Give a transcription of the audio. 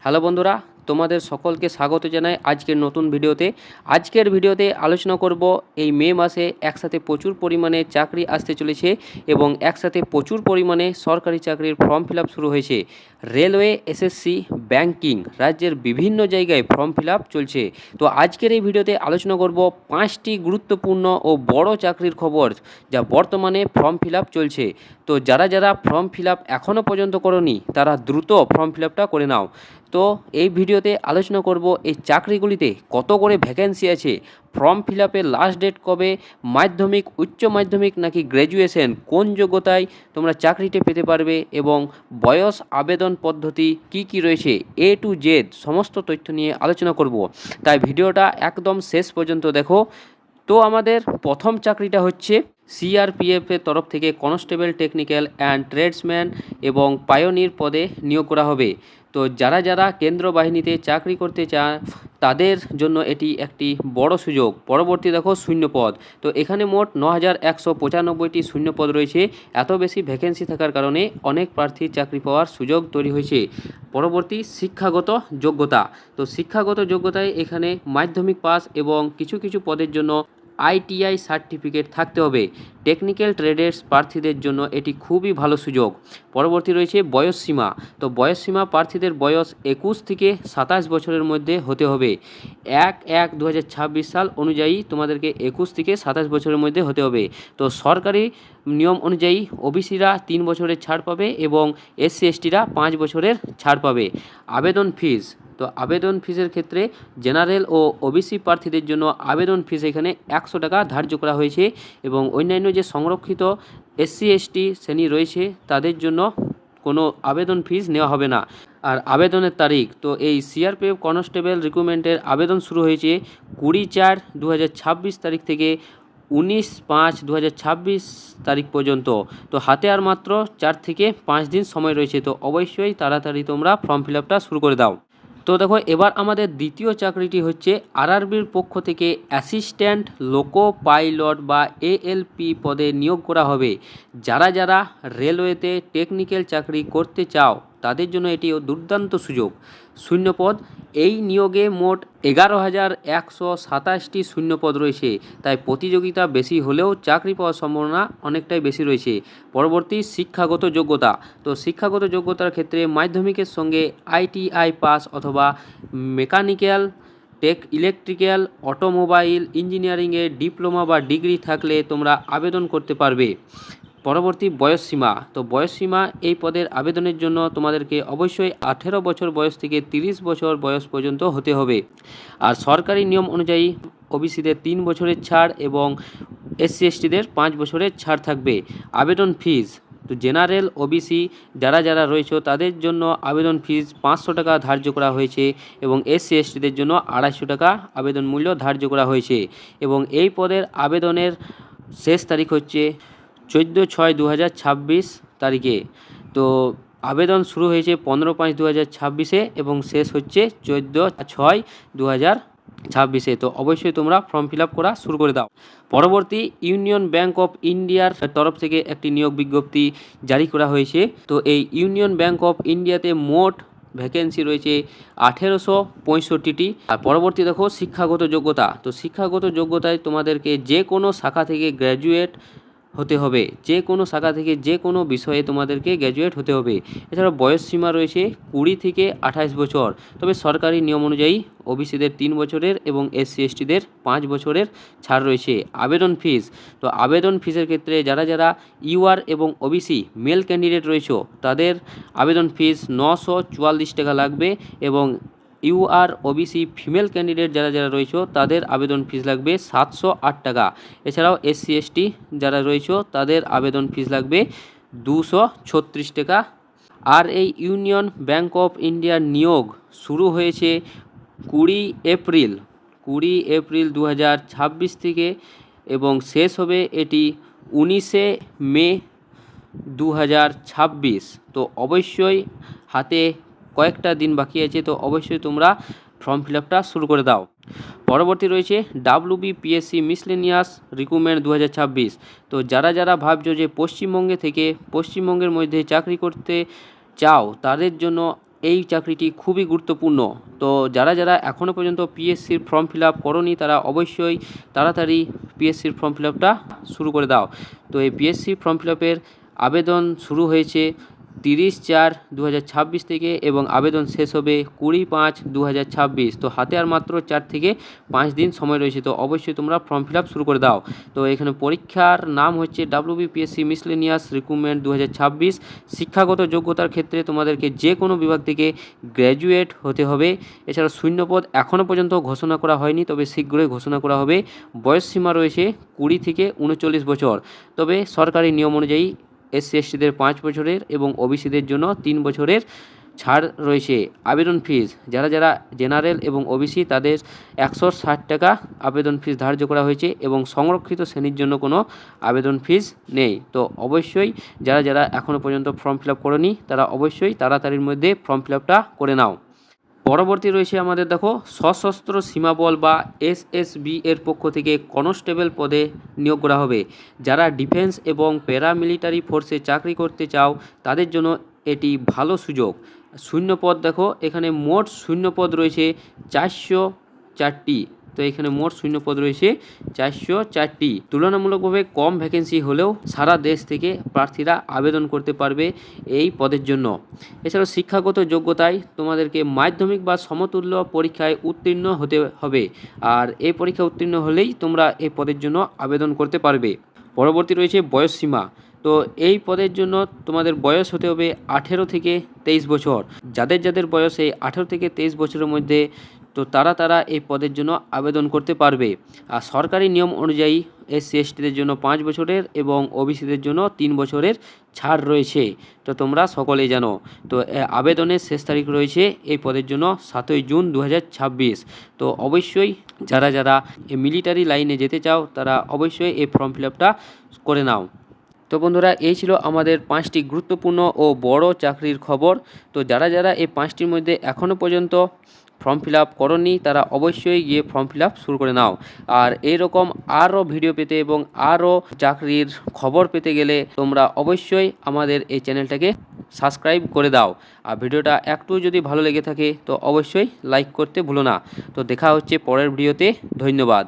Hello বন্ধুরা, তোমাদের সকলকে স্বাগত জানাই আজকের নতুন ভিডিওতে। আজকের ভিডিওতে আলোচনা করব এই মে মাসে একসাথে প্রচুর পরিমাণে চাকরি আসতে চলেছে এবং একসাথে প্রচুর পরিমাণে সরকারি চাকরির ফর্ম ফিল আপ শুরু হয়েছে। রেলওয়ে, এসএসসি, ব্যাংকিং, রাজ্যের বিভিন্ন জায়গায় ফর্ম ফিল আপ চলছে। তো আজকের এই ভিডিওতে আলোচনা করব 5টি গুরুত্বপূর্ণ ও বড় চাকরির খবর যা বর্তমানে ফর্ম ফিল আপ চলছে। তো যারা যারা ফর্ম ফিল আপ এখনও পর্যন্ত করোনি তারা দ্রুত ফর্ম ফিল আপটা করে নাও। তো এই ভিডিওতে আলোচনা করব এই চাকরিগুলিতে কত করে ভ্যাকেন্সি আছে, ফর্ম ফিল আপের লাস্ট ডেট কবে, মাধ্যমিক, উচ্চ মাধ্যমিক নাকি গ্র্যাজুয়েশন, কোন যোগ্যতায় তোমরা চাকরিটি পেতে পারবে এবং বয়স, আবেদন পদ্ধতি কি কি রয়েছে, এ টু জেড সমস্ত তথ্য নিয়ে আলোচনা করব। তাই ভিডিওটা একদম শেষ পর্যন্ত দেখো। তো আমাদের প্রথম চাকরিটা হচ্ছে সিআরপিএফের তরফ থেকে কনস্টেবল, টেকনিক্যাল অ্যান্ড ট্রেডসম্যান এবং পায়োনির পদে নিয়োগ করা হবে। তো যারা যারা কেন্দ্র বাহিনীতে চাকরি করতে চান তাদের জন্য এটি একটি বড় সুযোগ। পরবর্তী দেখো শূন্যপদ। তো এখানে মোট ৯,১৯৫টি শূন্যপদ রয়েছে। এত বেশি ভ্যাকেন্সি থাকার কারণে অনেক প্রার্থীর চাকরি পাওয়ার সুযোগ তৈরি হয়েছে। পরবর্তী শিক্ষাগত যোগ্যতা। তো শিক্ষাগত যোগ্যতায় এখানে মাধ্যমিক পাস এবং কিছু কিছু পদের জন্য আইটিআই সার্টিফিকেট থাকতে হবে। টেকনিক্যাল ট্রেডের প্রার্থীদের জন্য এটি খুবই ভালো সুযোগ। পরবর্তী রয়েছে বয়সসীমা। তো বয়সসীমা প্রার্থীদের বয়স 21 থেকে 27 বছরের মধ্যে হতে হবে। 1/1/2026 সাল অনুযায়ী তোমাদেরকে 21 থেকে 27 বছরের মধ্যে হতে হবে। তো সরকারি নিয়ম অনুযায়ী ওবিসিরা 3 বছরের ছাড় পাবে এবং এসসি এসটিরা 5 বছরের ছাড় পাবে। আবেদন ফিস। তো আবেদন ফিসের ক্ষেত্রে জেনারেল ও ওবিসি প্রার্থীদের জন্য আবেদন ফিস এখানে 100 টাকা ধার্য করা হয়েছে এবং অন্যান্য যে সংরক্ষিত এসসি এসটি শ্রেণী রয়েছে তাদের জন্য কোনো আবেদন ফিস নেওয়া হবে না। আর আবেদনের তারিখ, তো এই সিআরপিএফ কনস্টেবল রিক্রুটমেন্টের আবেদন শুরু হয়েছে 20/4/2026 তারিখ থেকে 19/5/2026 তারিখ পর্যন্ত। তো হাতে আর মাত্র 4 থেকে 5 দিন সময় রয়েছে। তো অবশ্যই তাড়াতাড়ি তোমরা ফর্ম ফিল আপটা শুরু করে দাও। তো দেখো এবার আমাদের দ্বিতীয় চাকরিটি হচ্ছে আরআরবির পক্ষ থেকে অ্যাসিস্ট্যান্ট লোকো পাইলট বা এএলপি পদে নিয়োগ করা হবে। যারা যারা রেলওয়েতে টেকনিক্যাল চাকরি করতে চাও তাদের জন্য এটি দুর্দান্ত সুযোগ। শূন্যপদ। এই নিয়োগে মোট 11,127টি শূন্যপদ রয়েছে, তাই প্রতিযোগিতা বেশি হলেও চাকরি পাওয়ার সম্ভাবনা অনেকটাই বেশি রয়েছে। পরবর্তী শিক্ষাগত যোগ্যতা। তো শিক্ষাগত যোগ্যতার ক্ষেত্রে মাধ্যমিকের সঙ্গে আইটিআই পাস অথবা মেকানিক্যাল, ইলেকট্রিক্যাল, অটোমোবাইল ইঞ্জিনিয়ারিংয়ে ডিপ্লোমা বা ডিগ্রি থাকলে তোমরা আবেদন করতে পারবে। পরবর্তী বয়সসীমা। তো বয়সসীমা এই পদের আবেদনের জন্য তোমাদেরকে অবশ্যই 18 বছর বয়স থেকে 30 বছর বয়স পর্যন্ত হতে হবে। আর সরকারি নিয়ম অনুযায়ী ওবিসিদের 3 বছরের ছাড় এবং এসসি এসটিদের 5 বছরের ছাড় থাকবে। আবেদন ফিস। তো জেনারেল, ওবিসি যারা যারা রয়েছে তাদের জন্য আবেদন ফিস 500 টাকা ধার্য করা হয়েছে এবং এসসি এসটিদের জন্য 250 টাকা আবেদন মূল্য ধার্য করা হয়েছে এবং এই পদের আবেদনের শেষ তারিখ হচ্ছে 14/6/2026 তারিখে। তো আবেদন শুরু হয়েছে 15/5/2026 এবং শেষ হচ্ছে 14/6/2026। তো অবশ্যই তোমরা ফর্ম ফিল আপ করা শুরু করে দাও। পরবর্তী ইউনিয়ন ব্যাংক অফ ইন্ডিয়ার তরফ থেকে একটি নিয়োগ বিজ্ঞপ্তি জারি করা হয়েছে। তো এই ইউনিয়ন ব্যাংক অফ ইন্ডিয়াতে মোট ভ্যাকেন্সি রয়েছে 1865টি। আর পরবর্তী দেখো শিক্ষাগত যোগ্যতা। তো শিক্ষাগত যোগ্যতায় তোমাদেরকে যে কোনো শাখা থেকে গ্র্যাজুয়েট হতে হবে। যে কোনো শাখা থেকে যে কোনো বিষয়ে তোমাদেরকে গ্র্যাজুয়েট হতে হবে। এছাড়া বয়সসীমা রয়েছে 20 থেকে 28 বছর। তবে সরকারি নিয়ম অনুযায়ী ওবিসিদের 3 বছরের এবং এসসি এসটিদের 5 বছরের ছাড় রয়েছে। আবেদন ফিস। তো আবেদন ফিসের ক্ষেত্রে যারা যারা ইউআর এবং ওবিসি মেল ক্যান্ডিডেট রয়েছে তাদের আবেদন ফিস 944 টাকা লাগবে এবং ইউআর ওবিসি ফিমেল ক্যান্ডিডেট যারা যারা রয়েছে তাদের আবেদন ফিস লাগবে 708 টাকা। এছাড়াও এসসি এসটি যারা রয়েছে তাদের আবেদন ফিস লাগবে 236 টাকা। আর এই ইউনিয়ন ব্যাংক অফ ইন্ডিয়ার নিয়োগ শুরু হয়েছে 20 এপ্রিল 2026 থেকে এবং শেষ হবে এটি 19 মে 2026। তো অবশ্যই হাতে কয়েকটা দিন বাকি আছে, তো অবশ্যই তোমরা ফর্ম ফিল আপটা শুরু করে দাও। পরবর্তী রয়েছে WBPSC মিসলেনিয়াস রিক্রুটমেন্ট 2026। তো যারা যারা ভাবছো যে পশ্চিমবঙ্গের মধ্যে চাকরি করতে চাও তাদের জন্য এই চাকরিটি খুবই গুরুত্বপূর্ণ। তো যারা যারা এখনও পর্যন্ত পিএসসির ফর্ম ফিল আপ করোনি তারা অবশ্যই তাড়াতাড়ি পিএসসির ফর্ম ফিল আপটা শুরু করে দাও। তো এই পিএসসি ফর্ম ফিল আপের আবেদন শুরু হয়েছে 30/4/2026 থেকে এবং আবেদন শেষ হবে 20/5/2026। তো হাতে আর মাত্র 4 থেকে 5 দিন সময় রয়েছে। তো অবশ্যই তোমরা ফর্ম ফিল আপ শুরু করে দাও। তো এখানে পরীক্ষার নাম হচ্ছে WBPSC মিসলেনিয়াস রিক্রুটমেন্ট 2026। শিক্ষাগত যোগ্যতার ক্ষেত্রে তোমাদেরকে যে কোনো বিভাগ থেকে গ্র্যাজুয়েট হতে হবে। এছাড়া শূন্যপদ এখনও পর্যন্ত ঘোষণা করা হয়নি, তবে শীঘ্রই ঘোষণা করা হবে। বয়সসীমা রয়েছে 20 থেকে 39 বছর। তবে সরকারি নিয়ম অনুযায়ী SC/STদের 5 বছরের এবং ওবিসিদের জন্য 3 বছরের ছাড় রয়েছে। আবেদন ফিস যারা যারা জেনারেল এবং ওবিসি তাদের 160 টাকা আবেদন ফিস ধার্য করা হয়েছে এবং সংরক্ষিত শ্রেণীর জন্য কোনো আবেদন ফিস নেই। তো অবশ্যই যারা যারা এখনও পর্যন্ত ফর্ম ফিল আপ করেনি তারা অবশ্যই তাড়াতাড়ির মধ্যে ফর্ম ফিল আপটা করে নাও। পরবর্তী রয়েছে আমাদের দেখো সশস্ত্র সীমাবল বা SSB এর পক্ষ থেকে কনস্টেবল পদে নিয়োগ করা হবে। যারা ডিফেন্স এবং প্যারামিলিটারি ফোর্সে চাকরি করতে চাও তাদের জন্য এটি ভালো সুযোগ। শূন্যপদ দেখো এখানে মোট শূন্যপদ রয়েছে 404টি। তো এখানে মোট শূন্যপদ রয়েছে 404টি। তুলনামূলকভাবে কম ভ্যাকেন্সি হলেও সারা দেশ থেকে প্রার্থীরা আবেদন করতে পারবে এই পদের জন্য। এছাড়াও শিক্ষাগত যোগ্যতায় তোমাদেরকে মাধ্যমিক বা সমতুল্য পরীক্ষায় উত্তীর্ণ হতে হবে, আর এই পরীক্ষা উত্তীর্ণ হলেই তোমরা এই পদের জন্য আবেদন করতে পারবে। পরবর্তী রয়েছে বয়সসীমা। তো এই পদের জন্য তোমাদের বয়স হতে হবে 18 থেকে 23 বছর। যাদের যাদের বয়স এই 18 থেকে 23 বছরের মধ্যে তো তারা এই পদের জন্য আবেদন করতে পারবে। আর সরকারি নিয়ম অনুযায়ী SC/STদের জন্য 5 বছরের এবং ওবিসিদের জন্য 3 বছরের ছাড় রয়েছে। তো তোমরা সকলেই জানো। তো আবেদনের শেষ তারিখ রয়েছে এই পদের জন্য 7ই জুন 2026। তো অবশ্যই যারা যারা এই মিলিটারি লাইনে যেতে চাও তারা অবশ্যই এই ফর্ম ফিল আপটা করে নাও। তো বন্ধুরা এই ছিল আমাদের 5টি গুরুত্বপূর্ণ ও বড় চাকরির খবর। তো যারা যারা এই 5টির মধ্যে এখনও পর্যন্ত ফর্ম ফিল আপ করোনি তারা অবশ্যই গিয়ে ফর্ম ফিল আপ শুরু করে নাও। আর এইরকম আরও ভিডিও পেতে এবং আরও চাকরির খবর পেতে গেলে তোমরা অবশ্যই আমাদের এই চ্যানেলটাকে সাবস্ক্রাইব করে দাও। আর ভিডিওটা একটু যদি ভালো লেগে থাকে তো অবশ্যই লাইক করতে ভুলো না। তো দেখা হচ্ছে পরের ভিডিওতে। ধন্যবাদ।